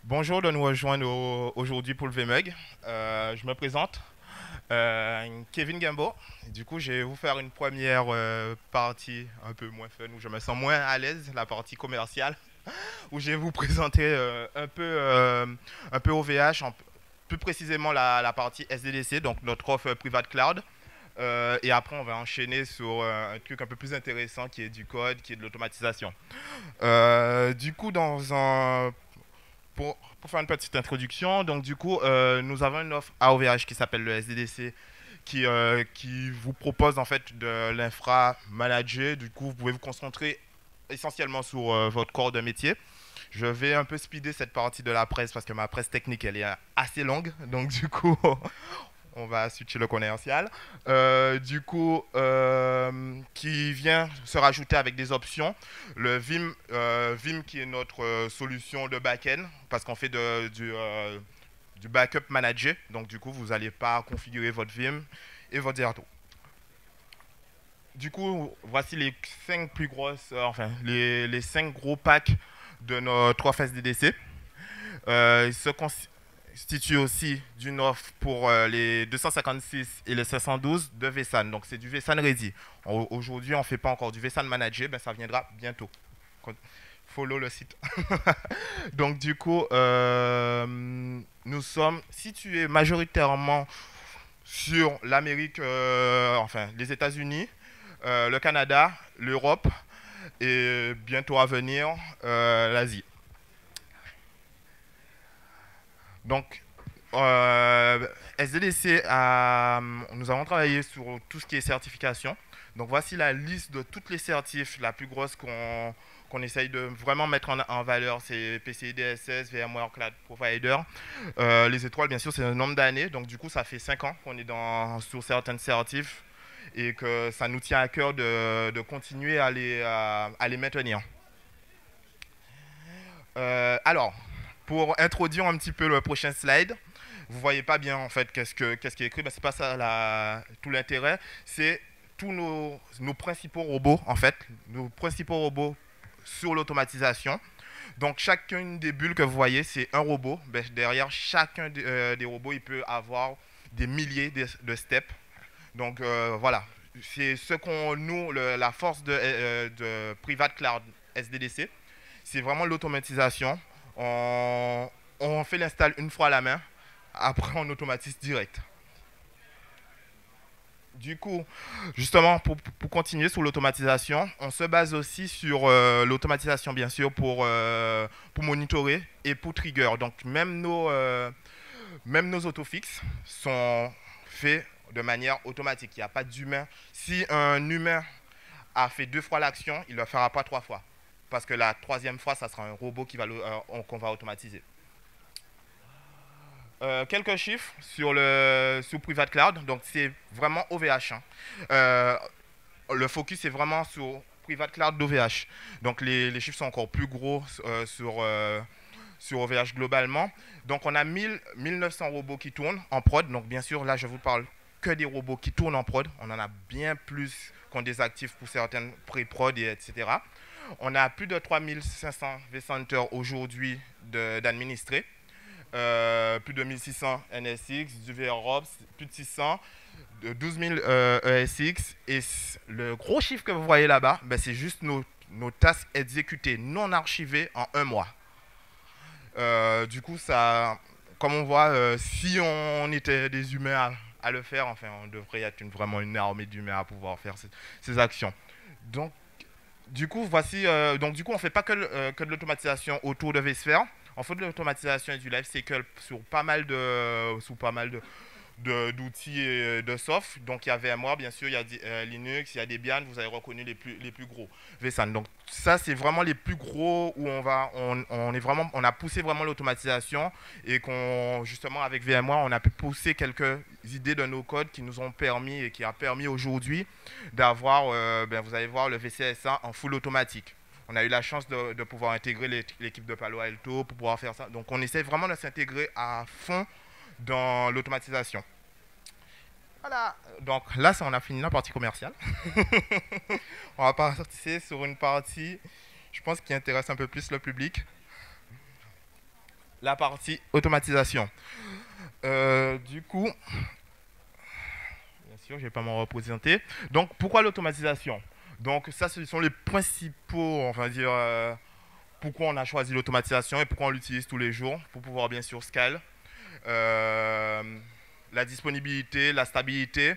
Bonjour de nous rejoindre aujourd'hui pour le VMUG. Je me présente, Kevin Gambo. Du coup, je vais vous faire une première partie un peu moins fun, où je me sens moins à l'aise, la partie commerciale, où je vais vous présenter un peu OVH, plus précisément la partie SDDC, donc notre offre Private Cloud. Et après, on va enchaîner sur un truc un peu plus intéressant qui est du code, qui est de l'automatisation. Du coup, pour faire une petite introduction, donc du coup, nous avons une offre AOVH qui s'appelle le SDDC, qui vous propose en fait de l'infra manager. Du coup, vous pouvez vous concentrer essentiellement sur votre corps de métier. Je vais un peu speeder cette partie de la presse parce que ma presse technique elle est assez longue, donc du coup on va switcher le commercial. Qui vient se rajouter avec des options. Le Vim qui est notre solution de back-end, parce qu'on fait du backup manager. Donc, du coup, vous n'allez pas configurer votre Vim et votre Zerto. Du coup, voici les 5 plus grosses, les 5 gros packs de notre offre SDDC. Il se constitue aussi d'une offre pour les 256 et les 512 de vSAN. Donc c'est du vSAN Ready. Aujourd'hui, on ne fait pas encore du vSAN Manager, ben, ça viendra bientôt. Follow le site. Donc du coup, nous sommes situés majoritairement sur l'Amérique, les États-Unis, le Canada, l'Europe et bientôt à venir l'Asie. Donc, SDDC, nous avons travaillé sur tout ce qui est certification. Donc, voici la liste de toutes les certifs, la plus grosse qu'on essaye de vraiment mettre en valeur. C'est PCI DSS, VMware Cloud Provider. Les étoiles, bien sûr, c'est le nombre d'années. Donc, du coup, ça fait 5 ans qu'on est sur certaines certifs et que ça nous tient à cœur de continuer à les maintenir. Alors, pour introduire un petit peu le prochain slide, vous voyez pas bien en fait qu'est-ce qui est écrit, ben, c'est pas ça tout l'intérêt, c'est tous nos principaux robots en fait, nos principaux robots sur l'automatisation. Donc chacune des bulles que vous voyez, c'est un robot. Ben, derrière chacun des robots, il peut avoir des milliers de steps. Donc voilà, c'est ce qu'on nous, la force de Private Cloud SDDC, c'est vraiment l'automatisation. On fait l'install une fois à la main, après on automatise direct. Du coup, justement, pour continuer sur l'automatisation, on se base aussi sur l'automatisation, bien sûr, pour monitorer et pour trigger. Donc, même nos autofix sont faits de manière automatique. Il n'y a pas d'humain. Si un humain a fait 2 fois l'action, il ne le fera pas 3 fois. Parce que la troisième fois, ça sera un robot qu'on va automatiser. Quelques chiffres sur Private Cloud. Donc, c'est vraiment OVH. Hein. Le focus est vraiment sur Private Cloud d'OVH. Donc, les chiffres sont encore plus gros sur OVH globalement. Donc, on a 1900 robots qui tournent en prod. Donc, bien sûr, là, je vous parle que des robots qui tournent en prod. On en a bien plus qu'on désactive pour certaines pré-prod, etc. On a plus de 3500 vCenter aujourd'hui d'administrés. Plus de 1600 NSX, du VROPS, plus de 600, de 12 000 ESX. Et le gros chiffre que vous voyez là-bas, ben, c'est juste nos tasks exécutées non archivées en 1 mois. Du coup, ça, comme on voit, si on était des humains à le faire, enfin, on devrait être vraiment une armée d'humains à pouvoir faire ces actions. Donc, du coup, on ne fait pas que de l'automatisation autour de vSphere. On fait de l'automatisation et du lifecycle sur pas mal d'outils et de soft. Donc il y a VMware, bien sûr, il y a Linux, il y a Debian, vous avez reconnu les plus gros. vSAN. Donc ça, c'est vraiment les plus gros où on a poussé vraiment l'automatisation et justement, avec VMware, on a pu pousser quelques idées de nos codes qui nous ont permis et qui a permis aujourd'hui d'avoir, vous allez voir, le VCSA en full automatique. On a eu la chance de pouvoir intégrer l'équipe de Palo Alto pour pouvoir faire ça. Donc on essaie vraiment de s'intégrer à fond dans l'automatisation. Voilà. Donc là, on a fini la partie commerciale. On va passer sur une partie, je pense, qui intéresse un peu plus le public. la partie automatisation. Du coup, bien sûr, je ne vais pas m'en représenter. Donc, pourquoi l'automatisation? Donc, ça, ce sont les principaux, on va dire, pourquoi on a choisi l'automatisation et pourquoi on l'utilise tous les jours pour pouvoir bien sûr scale. Euh, la disponibilité, la stabilité,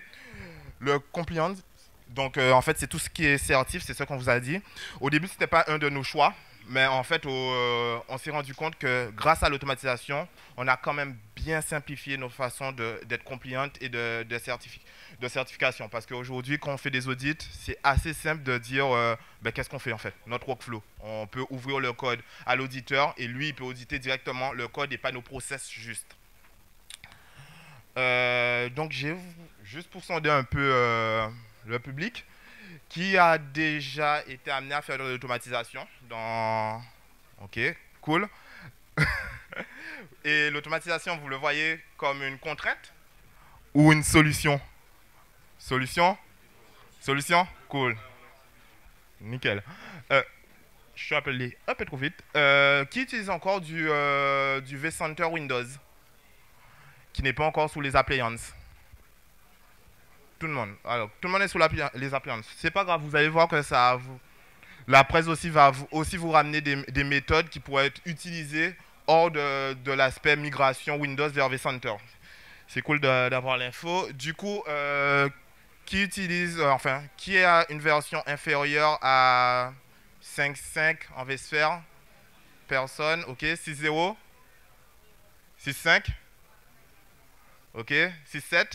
le compliance. Donc en fait c'est tout ce qui est certif, c'est ce qu'on vous a dit. Au début c'était pas un de nos choix, mais en fait on s'est rendu compte que grâce à l'automatisation, on a quand même bien simplifié nos façons d'être compliant et de certification. Parce qu'aujourd'hui quand on fait des audits, c'est assez simple de dire ben, qu'est-ce qu'on fait en fait, notre workflow. On peut ouvrir le code à l'auditeur et lui il peut auditer directement le code et pas nos process juste. Donc j'ai juste pour sonder un peu le public qui a déjà été amené à faire de l'automatisation dans... Ok, cool. Et l'automatisation, vous le voyez comme une contrainte ou une solution? Solution? Solution? Cool. Nickel. Je suis appelé un peu trop vite. Qui utilise encore du vCenter Windows qui n'est pas encore sous les appliances? Tout le monde. Alors, tout le monde est sous les appliances. C'est pas grave, vous allez voir que ça vous... La presse aussi va aussi vous ramener des méthodes qui pourraient être utilisées hors de l'aspect migration Windows vers vCenter. C'est cool d'avoir l'info. Du coup, qui utilise, enfin, qui a une version inférieure à 5.5 en vSphere? Personne, ok. 6.0, 6.5, ok. 6.7,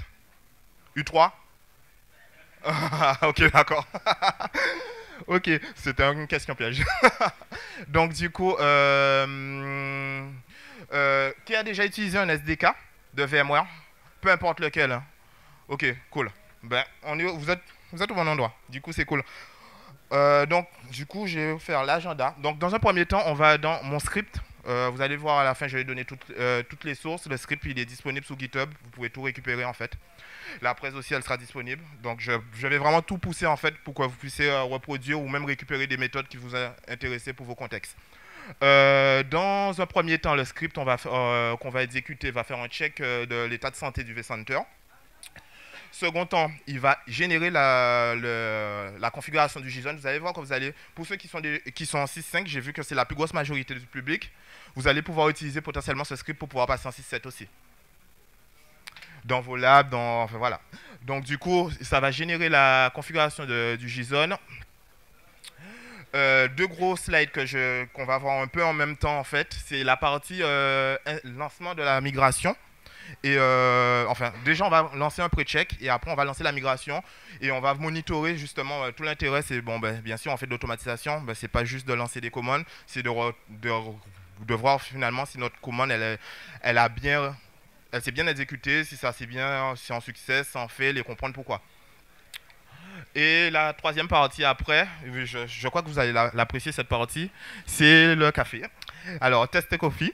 U3. Ok, d'accord. Ok, c'était une question piège. Donc du coup, qui a déjà utilisé un SDK de VMware? Peu importe lequel, hein. Ok, cool. Ben, vous êtes au bon endroit. Du coup, c'est cool. Donc, du coup, je vais faire l'agenda. Donc, dans un premier temps, on va dans mon script. Vous allez voir à la fin, je vais donner toutes les sources. Le script, il est disponible sous GitHub. Vous pouvez tout récupérer en fait. La presse aussi, elle sera disponible. Donc, je vais vraiment tout pousser en fait pour que vous puissiez reproduire ou même récupérer des méthodes qui vous intéressent pour vos contextes. Dans un premier temps, le script qu'on va exécuter va faire un check de l'état de santé du vCenter. Second temps, il va générer la configuration du JSON. Vous allez voir que pour ceux qui sont en 6.5, j'ai vu que c'est la plus grosse majorité du public, vous allez pouvoir utiliser potentiellement ce script pour pouvoir passer en 6.7 aussi. Dans vos labs, enfin voilà. Donc du coup, ça va générer la configuration du JSON. Deux gros slides qu'on va voir un peu en même temps en fait, c'est la partie lancement de la migration. Et enfin, déjà on va lancer un pré-check et après on va lancer la migration et on va monitorer justement tout l'intérêt. C'est bon, ben, bien sûr on fait de l'automatisation, ben, c'est pas juste de lancer des commandes, c'est de voir finalement si notre commande elle s'est bien exécutée, si ça c'est bien, si en succès, sans fait, les comprendre pourquoi. Et la troisième partie après, je crois que vous allez l'apprécier cette partie, c'est le café. Alors, test coffee.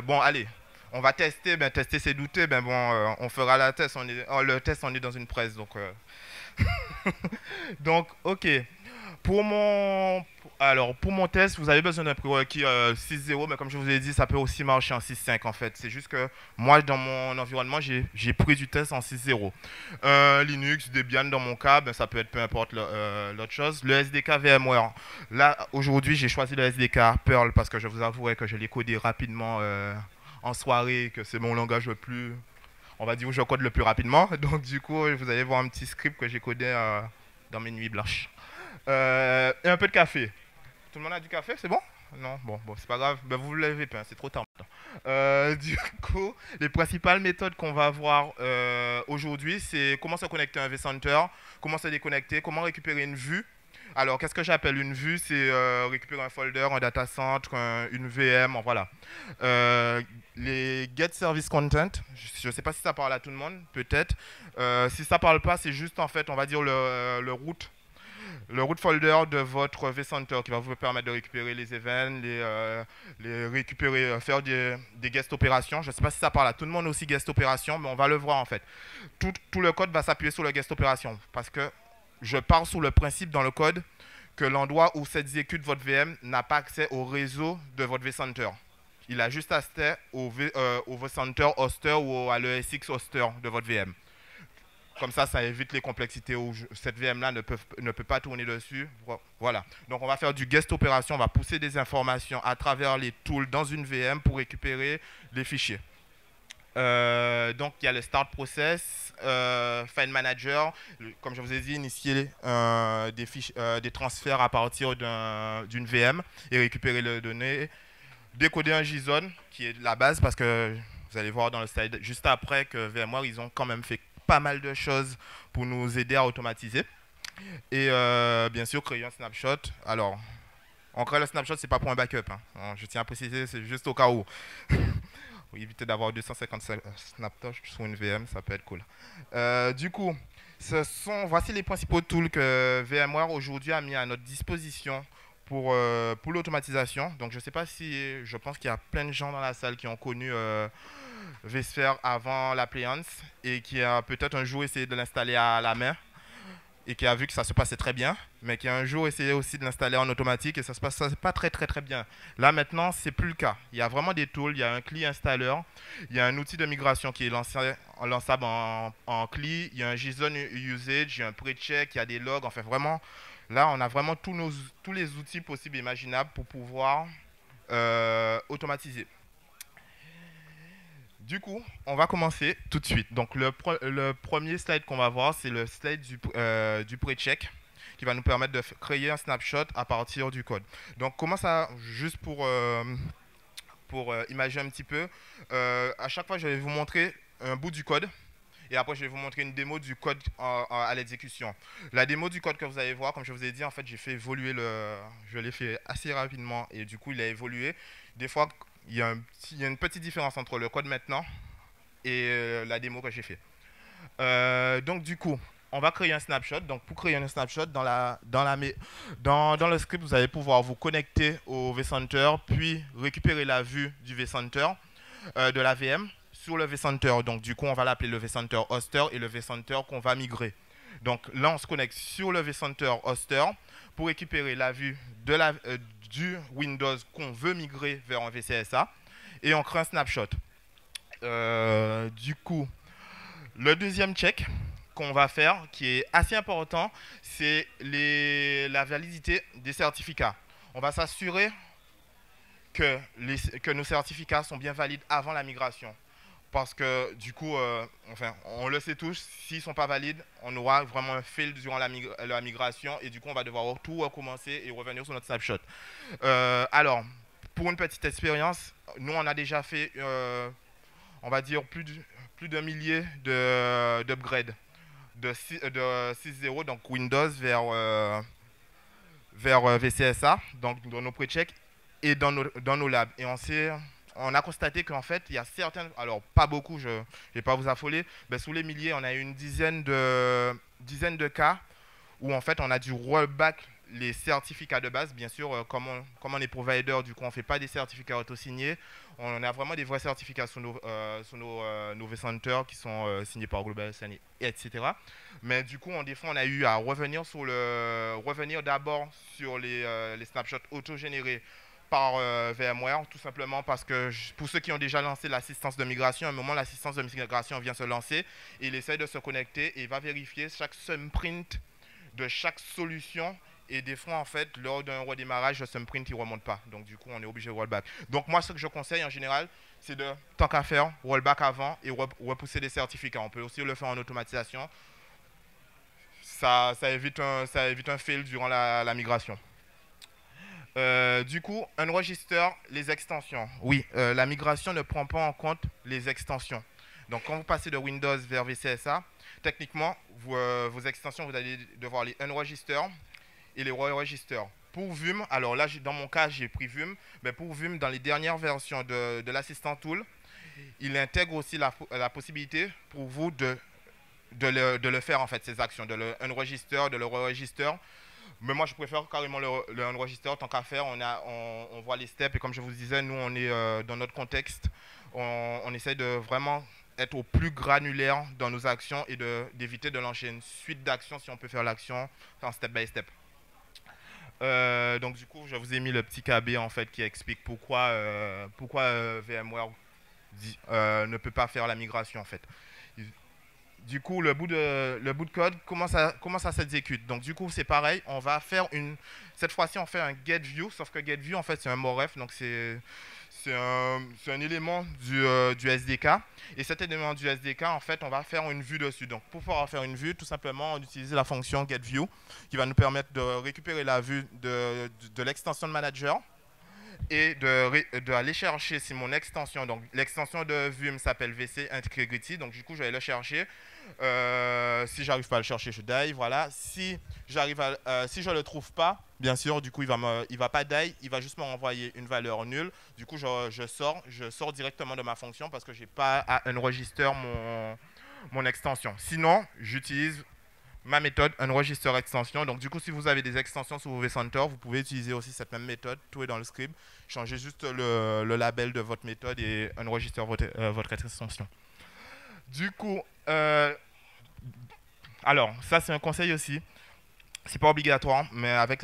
Bon, allez, on va tester. Ben, tester, c'est douter. Ben bon, on fera la test. Le test, on est dans une presse, donc. Donc, ok. Pour mon test, vous avez besoin d'un prérequis 6.0, mais comme je vous ai dit, ça peut aussi marcher en 6.5 en fait. C'est juste que moi, dans mon environnement, j'ai pris du test en 6.0. Linux, Debian dans mon cas, ben, ça peut être peu importe l'autre chose. Le SDK VMware. Là, aujourd'hui, j'ai choisi le SDK Perl parce que je vous avouerai que je l'ai codé rapidement en soirée, que c'est mon langage le plus, on va dire, où je code le plus rapidement. Donc du coup, vous allez voir un petit script que j'ai codé dans mes nuits blanches. Et un peu de café. Tout le monde a du café, c'est bon? Non, bon, c'est pas grave. Ben, vous l'avez pas, c'est trop tard maintenant. Du coup, les principales méthodes qu'on va voir aujourd'hui, c'est comment se connecter à un vCenter, comment se déconnecter, comment récupérer une vue. Alors, qu'est-ce que j'appelle une vue? C'est récupérer un folder, un data center, une VM, voilà. Les get service content, je ne sais pas si ça parle à tout le monde, peut-être. Si ça parle pas, c'est juste en fait, on va dire le root folder de votre vCenter qui va vous permettre de récupérer les events, les récupérer, faire des guest opérations. Je ne sais pas si ça parle à tout le monde aussi guest opérations, mais on va le voir en fait. Tout le code va s'appuyer sur le guest opération parce que je pars sous le principe dans le code que l'endroit où s'exécute votre VM n'a pas accès au réseau de votre vCenter. il a juste accès au vCenter hoster ou à l'ESX hoster de votre VM. Comme ça évite les complexités où cette VM-là ne peut pas tourner dessus. Voilà. Donc, on va faire du guest opération. On va pousser des informations à travers les tools dans une VM pour récupérer les fichiers. Donc, il y a le start process, file manager. Comme je vous ai dit, initier des transferts à partir d'une VM et récupérer les données. Décoder un JSON, qui est la base, parce que vous allez voir dans le slide juste après que VMware, ils ont quand même fait pas mal de choses pour nous aider à automatiser. Et bien sûr, créer un snapshot. Alors, on crée le snapshot, c'est pas pour un backup. Hein. Je tiens à préciser, c'est juste au cas où. Pour éviter d'avoir 250 snapshots sur une VM, ça peut être cool. Du coup, voici les principaux tools que VMware aujourd'hui a mis à notre disposition pour l'automatisation. Donc, je ne sais pas si, je pense qu'il y a plein de gens dans la salle qui ont connu vSphere avant l'appliance et qui a peut-être un jour essayé de l'installer à la main et qui a vu que ça se passait très bien, mais qui a un jour essayé aussi de l'installer en automatique et ça se passe pas très bien. Là maintenant, c'est plus le cas. Il y a vraiment des tools, il y a un CLI installeur, il y a un outil de migration qui est lançable en CLI, il y a un JSON usage, il y a un pre-check, il y a des logs, enfin vraiment, là on a vraiment tous les outils possibles et imaginables pour pouvoir automatiser. Du coup, on va commencer tout de suite. Donc, le premier slide qu'on va voir, c'est le slide du pre-check qui va nous permettre de créer un snapshot à partir du code. Donc, comment ça, juste pour imaginer un petit peu, à chaque fois, je vais vous montrer un bout du code et après, je vais vous montrer une démo du code à l'exécution. La démo du code que vous allez voir, comme je vous ai dit, en fait, j'ai fait évoluer je l'ai fait assez rapidement et du coup, il a évolué. Des fois, il y a une petite différence entre le code maintenant et la démo que j'ai fait. Donc du coup, on va créer un snapshot. Donc pour créer un snapshot, dans le script, vous allez pouvoir vous connecter au vCenter, puis récupérer la vue du vCenter, de la VM, sur le vCenter. Donc du coup, on va l'appeler le vCenter hoster et le vCenter qu'on va migrer. Donc là, on se connecte sur le vCenter hoster pour récupérer la vue du Windows qu'on veut migrer vers un VCSA et on crée un snapshot. Du coup, le deuxième check qu'on va faire, qui est assez important, c'est la validité des certificats. On va s'assurer que nos certificats sont bien valides avant la migration. Parce que du coup, enfin, on le sait tous, s'ils ne sont pas valides, on aura vraiment un fail durant la migration et du coup, on va devoir tout recommencer et revenir sur notre snapshot. Alors, pour une petite expérience, nous, on a déjà fait, on va dire, plus d'un millier d'upgrades de 6.0, donc Windows vers VCSA, donc dans nos pre-checks et dans nos labs. Et on a constaté qu'en fait, il y a certaines, alors pas beaucoup, je ne vais pas vous affoler, mais sous les milliers, on a une dizaine de cas où en fait, on a dû rollback les certificats de base. Bien sûr, comme on est provider, du coup, on ne fait pas des certificats auto-signés. On a vraiment des vrais certificats sur nos vCenter qui sont signés par GlobalSign, etc. Mais du coup, des fois, on a eu à revenir d'abord sur les snapshots auto-générés par VMware, tout simplement parce que pour ceux qui ont déjà lancé l'assistance de migration, à un moment, l'assistance de migration vient se lancer et il essaie de se connecter et il va vérifier chaque thumbprint de chaque solution. Et des fois, en fait, lors d'un redémarrage, le thumbprint, il ne remonte pas. Donc, du coup, on est obligé de rollback. Donc, moi, ce que je conseille en général, c'est tant qu'à faire, rollback avant et repousser des certificats. On peut aussi le faire en automatisation. Ça évite un fail durant la migration. Du coup, unregister les extensions. Oui, la migration ne prend pas en compte les extensions. Donc, quand vous passez de Windows vers VCSA, techniquement, vos extensions, vous allez devoir les unregister et les re-register. Pour Vim, alors là, dans mon cas, j'ai pris Vim, mais pour Vim, dans les dernières versions de l'assistant tool, il intègre aussi la possibilité pour vous de le faire, en fait, ces actions, de le unregister, de le re-register. Mais moi, je préfère carrément le unregister. Tant qu'à faire, on voit les steps. Et comme je vous disais, nous, on est dans notre contexte. On essaie de vraiment être au plus granulaire dans nos actions et d'éviter de lancer une suite d'actions si on peut faire l'action en step by step. Donc du coup, je vous ai mis le petit KB en fait qui explique pourquoi VMware ne peut pas faire la migration en fait. Du coup, le bout de code, comment ça s'exécute? Donc du coup, c'est pareil, on va faire cette fois-ci, on fait un getView, sauf que getView, en fait, c'est un moref, donc c'est un élément du SDK. Et cet élément du SDK, en fait, on va faire une vue dessus. Donc pour pouvoir faire une vue, tout simplement, on utilise la fonction getView qui va nous permettre de récupérer la vue de l'extension de manager et aller chercher si mon extension, donc l'extension de Vue s'appelle VC Integrity, donc du coup je vais le chercher. Si j'arrive pas à le chercher, je die, voilà. Si si je le trouve pas, bien sûr, du coup il va pas die, il va juste me renvoyer une valeur nulle. Du coup je sors directement de ma fonction parce que j'ai pas à enregistrer mon extension. Sinon, j'utilise ma méthode unregister extension. Donc du coup, si vous avez des extensions sur vos vCenter, vous pouvez utiliser aussi cette même méthode. Tout est dans le script. Changez juste le label de votre méthode et unregister votre extension. Du coup, alors ça c'est un conseil aussi. C'est pas obligatoire, mais avec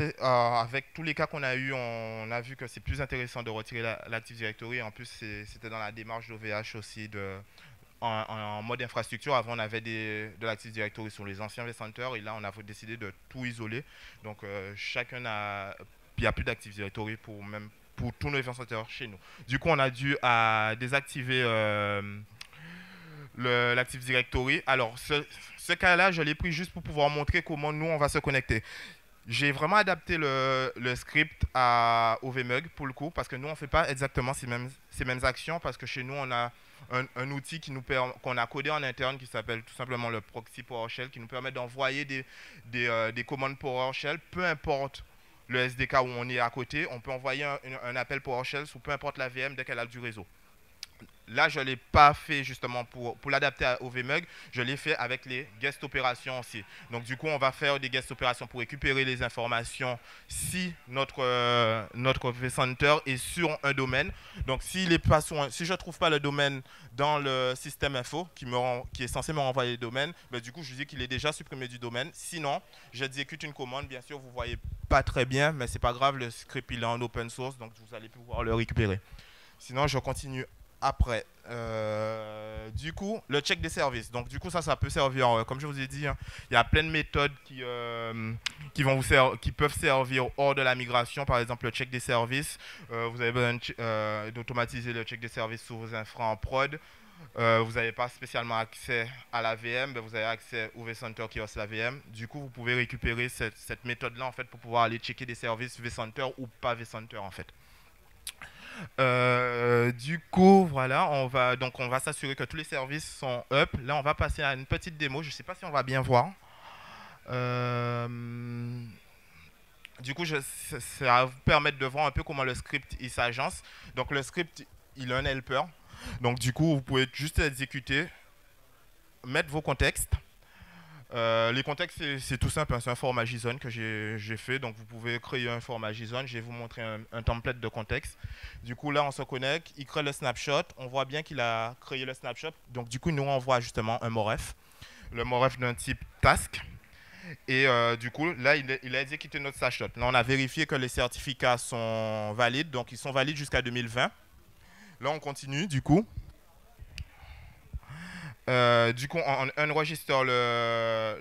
tous les cas qu'on a eu, on a vu que c'est plus intéressant de retirer l'Active Directory. En plus, c'était dans la démarche d'OVH aussi en mode infrastructure. Avant, on avait de l'Active Directory sur les anciens vCenter et là, on a décidé de tout isoler. Donc, il n'y a plus d'Active Directory pour tous nos vCenter chez nous. Du coup, on a dû désactiver l'Active Directory. Alors, ce cas-là, je l'ai pris juste pour pouvoir montrer comment nous, on va se connecter. J'ai vraiment adapté le script au VMUG pour le coup, parce que nous, on ne fait pas exactement ces mêmes actions, parce que chez nous, on a un outil qu'on a codé en interne qui s'appelle tout simplement le proxy PowerShell, qui nous permet d'envoyer des commandes PowerShell, peu importe le SDK où on est à côté, on peut envoyer un appel PowerShell sur peu importe la VM dès qu'elle a du réseau. Là, je ne l'ai pas fait justement pour l'adapter au VMUG, je l'ai fait avec les guest opérations aussi. Donc du coup, on va faire des guest opérations pour récupérer les informations si notre vCenter est sur un domaine. Donc si je ne trouve pas le domaine dans le système info qui est censé me renvoyer le domaine, ben, du coup, je dis qu'il est déjà supprimé du domaine. Sinon, j'exécute une commande. Bien sûr, vous ne voyez pas très bien, mais ce n'est pas grave, le script il est en open source, donc vous allez pouvoir le récupérer. Sinon, je continue après. Du coup, le check des services. Donc, du coup, ça peut servir, comme je vous ai dit, hein, il y a plein de méthodes qui peuvent servir hors de la migration. Par exemple, le check des services. Vous avez besoin d'automatiser le check des services sur vos infras en prod. Vous n'avez pas spécialement accès à la VM, mais vous avez accès au vCenter qui hoste la VM. Du coup, vous pouvez récupérer cette méthode-là en fait, pour pouvoir aller checker des services vCenter ou pas vCenter en fait. Du coup, voilà, on va s'assurer que tous les services sont up. Là, on va passer à une petite démo. Je ne sais pas si on va bien voir. Du coup, ça va vous permettre de voir un peu comment le script il s'agence. Donc, le script, il a un helper. Donc, du coup, vous pouvez juste l'exécuter, mettre vos contextes. Les contextes, c'est tout simple, hein, c'est un format JSON que j'ai fait, donc vous pouvez créer un format JSON. Je vais vous montrer un template de contexte. Du coup, là, on se connecte, il crée le snapshot. On voit bien qu'il a créé le snapshot. Donc, du coup, il nous renvoie justement un moref, le moref d'un type task. Et du coup, là, il a exécuté notre snapshot. Là, on a vérifié que les certificats sont valides, donc ils sont valides jusqu'à 2020. Là, on continue, du coup. On enregistre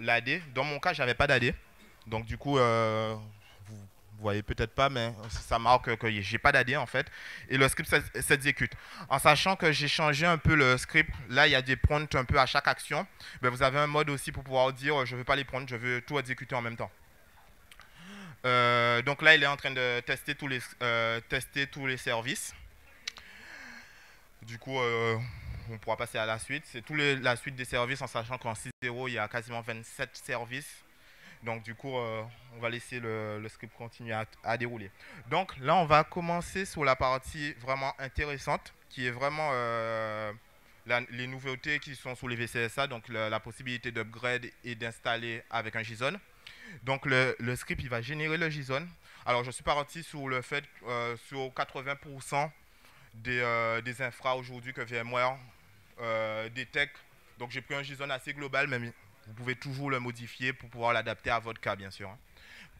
l'AD. Dans mon cas, j'avais pas d'AD. Donc du coup, vous voyez peut-être pas, mais ça marque que j'ai pas d'AD en fait. Et le script s'exécute. En sachant que j'ai changé un peu le script, là il y a des prompts un peu à chaque action. Mais vous avez un mode aussi pour pouvoir dire je veux pas les prompts, je veux tout exécuter en même temps. Donc là, il est en train de tester tous les services. Du coup, on pourra passer à la suite. C'est la suite des services en sachant qu'en 6.0, il y a quasiment 27 services. Donc du coup, on va laisser le script continuer à dérouler. Donc là, on va commencer sur la partie vraiment intéressante, qui est vraiment les nouveautés qui sont sur les VCSA, donc la possibilité d'upgrade et d'installer avec un JSON. Donc le script, il va générer le JSON. Alors je suis parti sur le fait sur 80% des infras aujourd'hui que VMware détecte. Donc j'ai pris un JSON assez global, mais vous pouvez toujours le modifier pour pouvoir l'adapter à votre cas, bien sûr.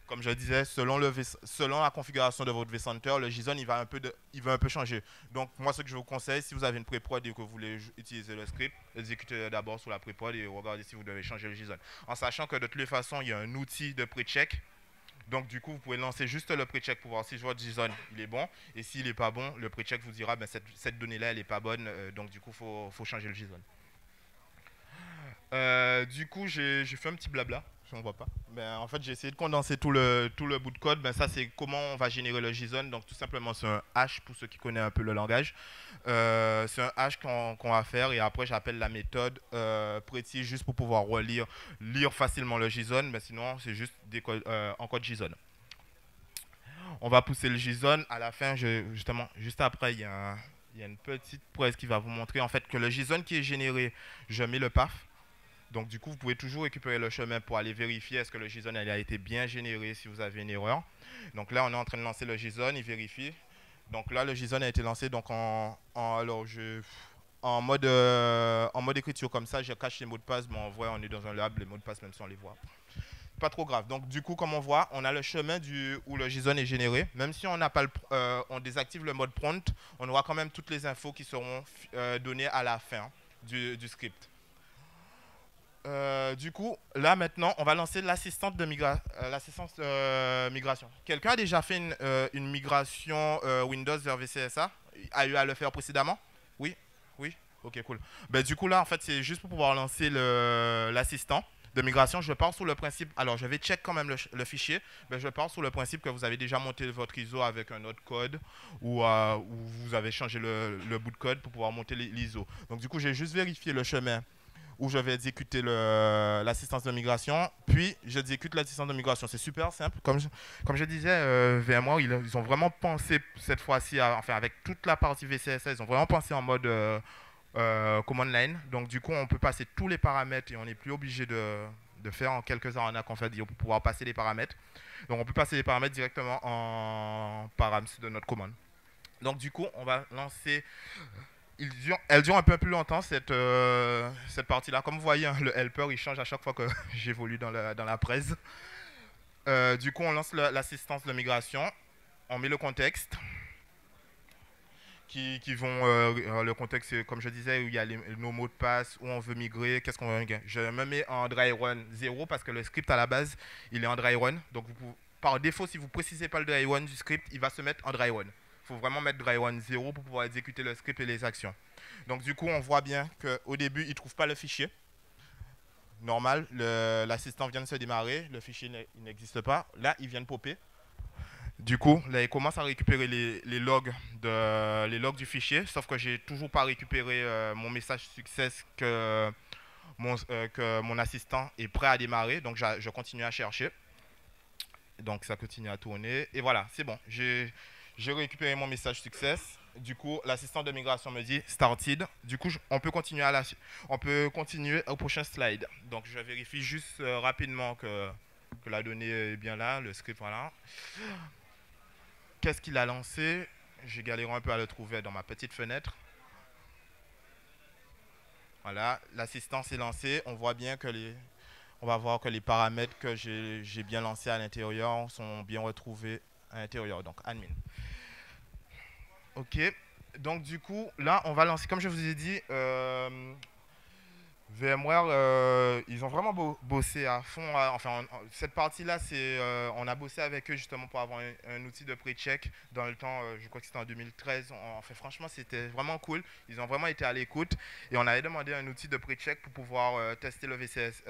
comme je disais, selon la configuration de votre vCenter, le JSON il va un peu changer. Donc moi ce que je vous conseille, si vous avez une pré-prod et que vous voulez utiliser le script, exécutez d'abord sur la pré-prod et regardez si vous devez changer le JSON. En sachant que de toutes les façons, il y a un outil de pré-check. Donc du coup, vous pouvez lancer juste le pré-check pour voir si votre JSON il est bon. Et s'il n'est pas bon, le pré-check vous dira ben, cette donnée-là elle n'est pas bonne. Donc du coup, faut changer le JSON. Du coup, j'ai fait un petit blabla, si on voit pas. Ben, en fait, j'ai essayé de condenser tout le bout de code. Ben, ça, c'est comment on va générer le JSON. Donc, tout simplement, c'est un hash pour ceux qui connaissent un peu le langage. C'est un hash qu'on va faire et après, j'appelle la méthode pretty juste pour pouvoir lire facilement le JSON. Mais sinon, c'est juste en code JSON. On va pousser le JSON. À la fin, justement, juste après, il y a une petite presse qui va vous montrer en fait que le JSON qui est généré, je mets le path. Donc du coup, vous pouvez toujours récupérer le chemin pour aller vérifier est-ce que le JSON a été bien généré si vous avez une erreur. Donc là, on est en train de lancer le JSON, il vérifie. Donc là, le JSON a été lancé donc en mode écriture comme ça. Je cache les mots de passe, mais en vrai, on est dans un lab, les mots de passe, même si on les voit. Pas trop grave. Donc du coup, comme on voit, on a le chemin où le JSON est généré. Même si on n'a pas on désactive le mode prompt, on aura quand même toutes les infos qui seront données à la fin du script. Du coup, là maintenant, on va lancer l'assistante de migration. Quelqu'un a déjà fait une migration Windows vers VCSA? A eu à le faire précédemment? Oui? Oui? Ok, cool. Ben, du coup, là, en fait, c'est juste pour pouvoir lancer l'assistant de migration. Je pars sur le principe, alors je vais check quand même le fichier, mais je pars sur le principe que vous avez déjà monté votre ISO avec un autre code ou vous avez changé le bout de code pour pouvoir monter l'ISO. Donc, du coup, j'ai juste vérifié le chemin où je vais exécuter l'assistance de migration, puis j'exécute l'assistance de migration. C'est super simple. Comme je disais, VMware, ils ont vraiment pensé cette fois-ci, enfin avec toute la partie VCSS, ils ont vraiment pensé en mode command line. Donc du coup, on peut passer tous les paramètres et on n'est plus obligé de faire en quelques arnaques en fait, pour pouvoir passer les paramètres. Donc on peut passer les paramètres directement en params de notre commande. Donc du coup, on va lancer... Elle dure un peu plus longtemps cette partie-là. Comme vous voyez, hein, le helper il change à chaque fois que j'évolue dans la presse. Du coup, on lance l'assistance de migration. On met le contexte. Le contexte, c'est, comme je disais, où il y a nos mots de passe, où on veut migrer, qu'est-ce qu'on veut migrer. Je me mets en dry run 0 parce que le script à la base, il est en dry run. Donc, par défaut, si vous ne précisez pas le dry run du script, il va se mettre en dry run. Il faut vraiment mettre dry run 0 pour pouvoir exécuter le script et les actions. Donc du coup, on voit bien qu'au début, il ne trouve pas le fichier. Normal, l'assistant vient de se démarrer, le fichier n'existe pas. Là, il vient de popper. Du coup, là, il commence à récupérer les logs du fichier, sauf que j'ai toujours pas récupéré mon message success que mon assistant est prêt à démarrer. Donc je continue à chercher. Donc ça continue à tourner. Et voilà, c'est bon. J'ai récupéré mon message success. Du coup, l'assistant de migration me dit started. Du coup, on peut continuer au prochain slide. Donc, je vérifie juste rapidement que la donnée est bien là, le script, voilà. Qu'est-ce qu'il a lancé? J'ai galéré un peu à le trouver dans ma petite fenêtre. Voilà, l'assistance est lancée. On voit bien que on va voir que les paramètres que j'ai bien lancés à l'intérieur sont bien retrouvés à l'intérieur. Donc, admin. Ok, donc du coup, là, on va lancer, comme je vous ai dit, VMware, ils ont vraiment bossé à fond. Enfin, cette partie-là, on a bossé avec eux justement pour avoir un outil de pré-check dans le temps, je crois que c'était en 2013. Enfin, franchement, c'était vraiment cool. Ils ont vraiment été à l'écoute et on avait demandé un outil de pré-check pour pouvoir tester le VCS,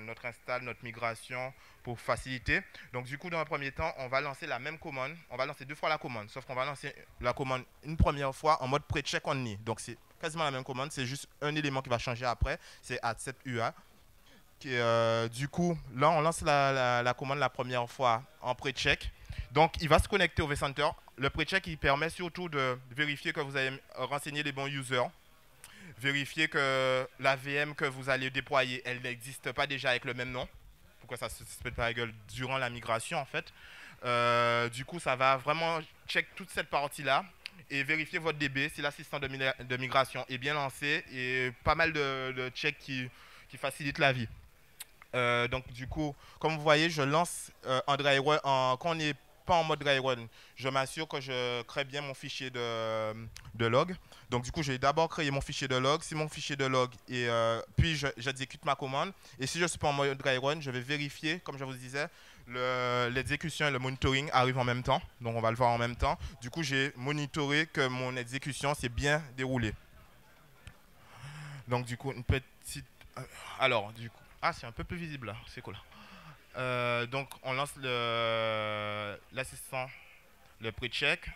notre install, notre migration pour faciliter. Donc, du coup, dans un premier temps, on va lancer la même commande. On va lancer 2 fois la commande, sauf qu'on va lancer la commande une première fois en mode pré-check only. Donc, c'est quasiment la même commande, c'est juste un élément qui va changer après, c'est accept UA. Du coup, là, on lance la commande la première fois en pré-check. Donc, il va se connecter au vCenter. Le pré-check, il permet surtout de vérifier que vous avez renseigné les bons users, vérifier que la VM que vous allez déployer, elle n'existe pas déjà avec le même nom, pour que ça se pète pas la gueule durant la migration, en fait. Du coup, ça va vraiment check toute cette partie-là et vérifier votre DB si l'assistant de migration est bien lancé et pas mal de checks qui facilitent la vie. Donc du coup, comme vous voyez, je lance en dry run, quand on n'est pas en mode dry run, je m'assure que je crée bien mon fichier de log. Donc du coup, je vais d'abord créer mon fichier de log. Si mon fichier de log et puis j'exécute ma commande. Et si je suis pas en mode dry run, je vais vérifier, comme je vous disais, l'exécution et le monitoring arrivent en même temps. Donc on va le voir en même temps. Du coup, j'ai monitoré que mon exécution s'est bien déroulée. Donc du coup, une petite... Alors, du coup... Ah, c'est un peu plus visible là, c'est cool. Donc on lance l'assistant, le pre-check.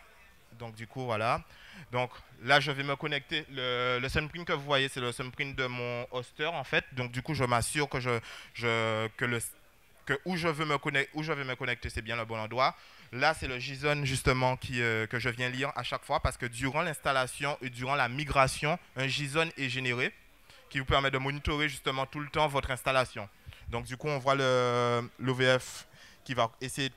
Donc du coup, voilà. Donc là, je vais me connecter. Le thumbprint que vous voyez, c'est le thumbprint de mon hoster en fait. Donc du coup, je m'assure que où je veux me connecter, c'est bien le bon endroit. Là, c'est le JSON justement que je viens lire à chaque fois parce que durant l'installation et durant la migration, un JSON est généré qui vous permet de monitorer justement tout le temps votre installation. Donc du coup, on voit l'OVF qui va essayer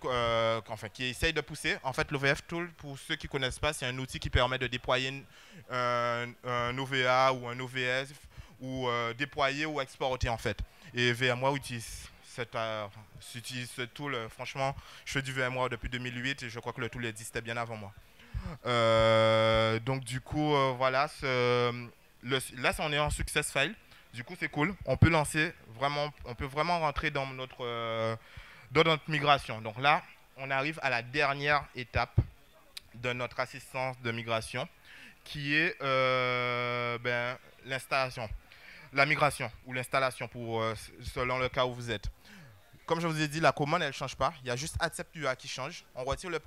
qui essaye de pousser. En fait, l'OVF Tool, pour ceux qui ne connaissent pas, c'est un outil qui permet de déployer un OVA ou un OVF ou déployer ou exporter en fait. Et VMware utilise ce tool. Franchement, je fais du VMware depuis 2008 et je crois que le tool existait bien avant moi. Donc du coup, voilà, là, on est en success file. Du coup, c'est cool. On peut vraiment rentrer dans notre migration. Donc là, on arrive à la dernière étape de notre assistance de migration, qui est l'installation, la migration ou l'installation selon le cas où vous êtes. Comme je vous ai dit, la commande, elle ne change pas. Il y a juste accept UA qui change. On retire le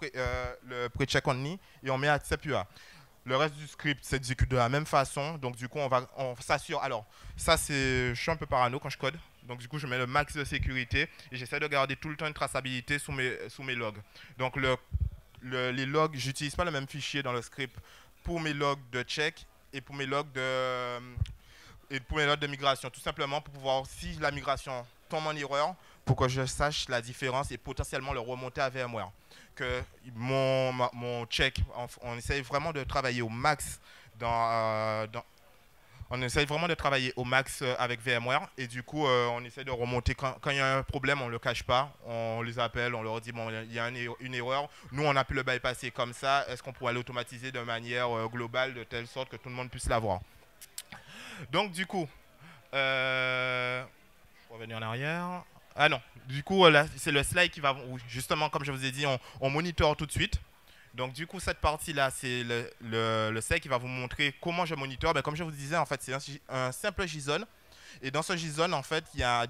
pre-check only et on met accept UA. Le reste du script s'exécute de la même façon. Donc, du coup, on s'assure. Alors, ça, je suis un peu parano quand je code. Donc, du coup, je mets le max de sécurité et j'essaie de garder tout le temps une traçabilité sous mes logs. Donc, les logs, j'utilise pas le même fichier dans le script pour mes logs de check et pour mes logs de migration. Tout simplement pour pouvoir, si la migration tombe en erreur, pour que je sache la différence et potentiellement le remonter à VMware. Que mon check, on essaye vraiment de travailler au max on essaye vraiment de travailler au max avec VMware et du coup on essaye de remonter quand il y a un problème, on ne le cache pas, on les appelle, on leur dit bon il y a une erreur, nous on a pu le bypasser comme ça, est-ce qu'on pourrait l'automatiser de manière globale de telle sorte que tout le monde puisse l'avoir. Donc du coup, je vais revenir en arrière. Ah non, du coup, là, c'est le slide qui va... Justement, comme je vous ai dit, on monitore tout de suite. Donc du coup, cette partie-là, c'est le slide qui va vous montrer comment je monitore. Ben, comme je vous disais, en fait, c'est un simple JSON. Et dans ce JSON, en fait, il y a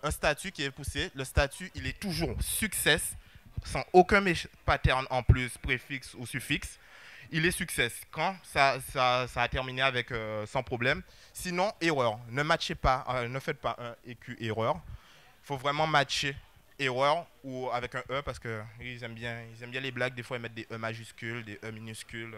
un statut qui est poussé. Le statut, il est toujours success, sans aucun pattern en plus, préfixe ou suffixe. Il est success quand ça a terminé avec sans problème. Sinon, erreur. Ne matchez pas, ne faites pas un EQ erreur. Il faut vraiment matcher erreur ou avec un E parce qu'ils aiment bien les blagues. Des fois, ils mettent des E majuscules, des E minuscules.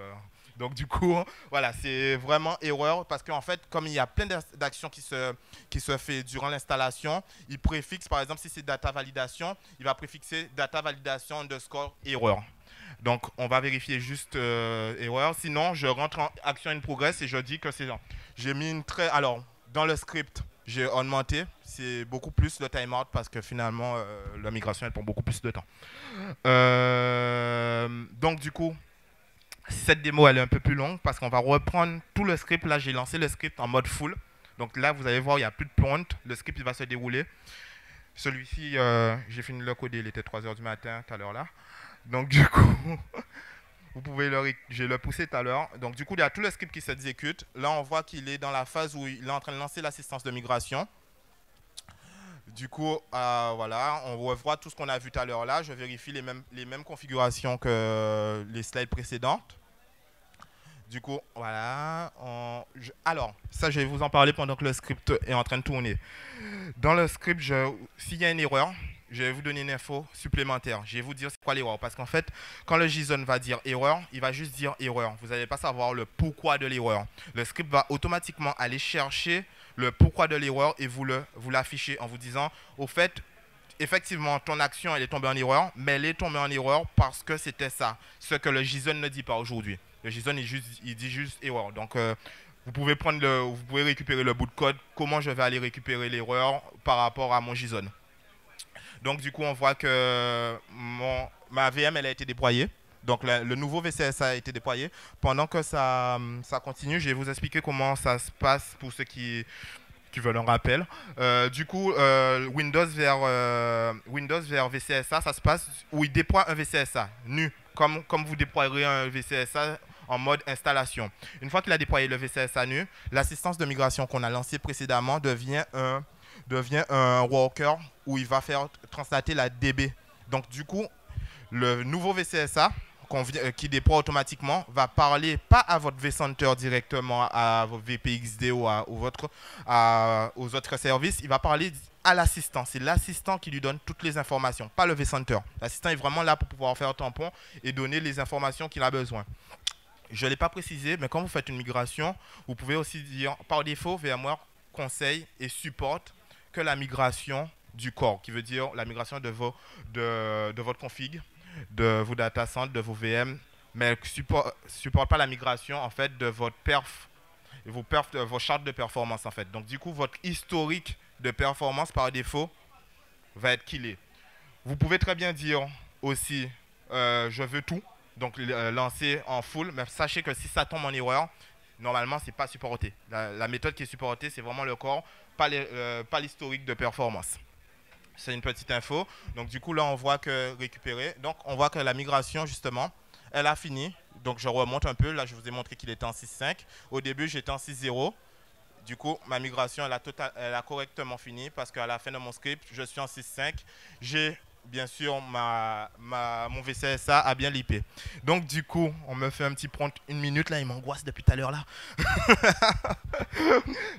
Donc, du coup, voilà, c'est vraiment erreur parce qu'en fait, comme il y a plein d'actions qui se fait durant l'installation, il préfixe, par exemple, si c'est data validation, il va préfixer data validation underscore erreur. Donc, on va vérifier juste erreur. Sinon, je rentre en action in progress et je dis que c'est... J'ai mis une très... Alors, dans le script, j'ai augmenté. C'est beaucoup plus le timeout parce que finalement, la migration, elle prend beaucoup plus de temps. Donc, du coup, cette démo, elle est un peu plus longue parce qu'on va reprendre tout le script. Là, j'ai lancé le script en mode full. Donc là, vous allez voir, il n'y a plus de prompt. Le script, il va se dérouler. Celui-ci, j'ai fini de le coder. Il était 3 h du matin, tout à l'heure là. Donc, du coup... Vous pouvez je le pousser tout à l'heure. Donc du coup, il y a tout le script qui s'exécute. Là, on voit qu'il est dans la phase où il est en train de lancer l'assistance de migration. Du coup, voilà, on revoit tout ce qu'on a vu tout à l'heure là. Je vérifie les mêmes configurations que les slides précédentes. Du coup, voilà. Alors, ça, je vais vous en parler pendant que le script est en train de tourner. Dans le script, s'il y a une erreur, je vais vous donner une info supplémentaire. Je vais vous dire c'est quoi l'erreur. Parce qu'en fait, quand le JSON va dire erreur, il va juste dire erreur. Vous n'allez pas savoir le pourquoi de l'erreur. Le script va automatiquement aller chercher le pourquoi de l'erreur et vous l'afficher en vous disant, au fait, effectivement, ton action, elle est tombée en erreur, mais elle est tombée en erreur parce que c'était ça. Ce que le JSON ne dit pas aujourd'hui. Le JSON, il dit juste erreur. Donc, vous pouvez récupérer le bout de code, comment je vais aller récupérer l'erreur par rapport à mon JSON. Donc du coup, on voit que ma VM elle a été déployée. Donc le nouveau VCSA a été déployé. Pendant que ça continue, je vais vous expliquer comment ça se passe pour ceux qui veulent un rappel. Du coup, Windows vers VCSA, ça se passe où il déploie un VCSA nu, comme vous déploierez un VCSA en mode installation. Une fois qu'il a déployé le VCSA nu, l'assistance de migration qu'on a lancée précédemment devient un worker où il va faire translater la DB. Donc du coup, le nouveau VCSA qui déploie automatiquement va parler pas à votre vCenter directement, à votre VPXD ou aux autres services, il va parler à l'assistant. C'est l'assistant qui lui donne toutes les informations, pas le vCenter. L'assistant est vraiment là pour pouvoir faire tampon et donner les informations qu'il a besoin. Je ne l'ai pas précisé, mais quand vous faites une migration, vous pouvez aussi dire, par défaut, VMware conseille et supporte que la migration du core, qui veut dire la migration de votre config, de vos data centers, de vos VM, mais ne supporte pas la migration en fait de votre vos chartes de performance en fait. Donc du coup, votre historique de performance par défaut va être killé. Vous pouvez très bien dire aussi, je veux tout, donc lancer en full, mais sachez que si ça tombe en erreur, normalement, c'est pas supporté. La méthode qui est supportée, c'est vraiment le core, pas l'historique de performance. C'est une petite info. Donc du coup, là, on voit que récupérer. Donc on voit que la migration, justement, elle a fini. Donc je remonte un peu. Là, je vous ai montré qu'il était en 6.5. Au début, j'étais en 6.0. Du coup, ma migration, elle a correctement fini parce qu'à la fin de mon script, je suis en 6.5. J'ai bien sûr mon VCSA a bien lipé. Donc du coup, on me fait un petit prompt 1 minute. Là, il m'angoisse depuis tout à l'heure là.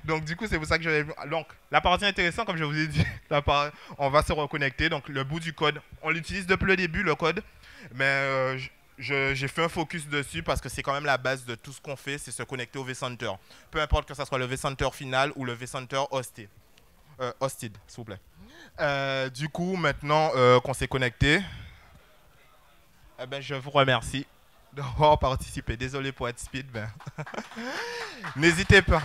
Donc du coup, c'est pour ça que je vais... Donc, la partie intéressante, comme je vous ai dit, on va se reconnecter. Donc le bout du code, on l'utilise depuis le début, le code. Mais j'ai fait un focus dessus parce que c'est quand même la base de tout ce qu'on fait, c'est se connecter au vCenter. Peu importe que ce soit le vCenter final ou le vCenter hosted, s'il vous plaît. Du coup, maintenant qu'on s'est connecté, eh ben, je vous remercie d'avoir participé. Désolé pour être speed, mais n'hésitez pas.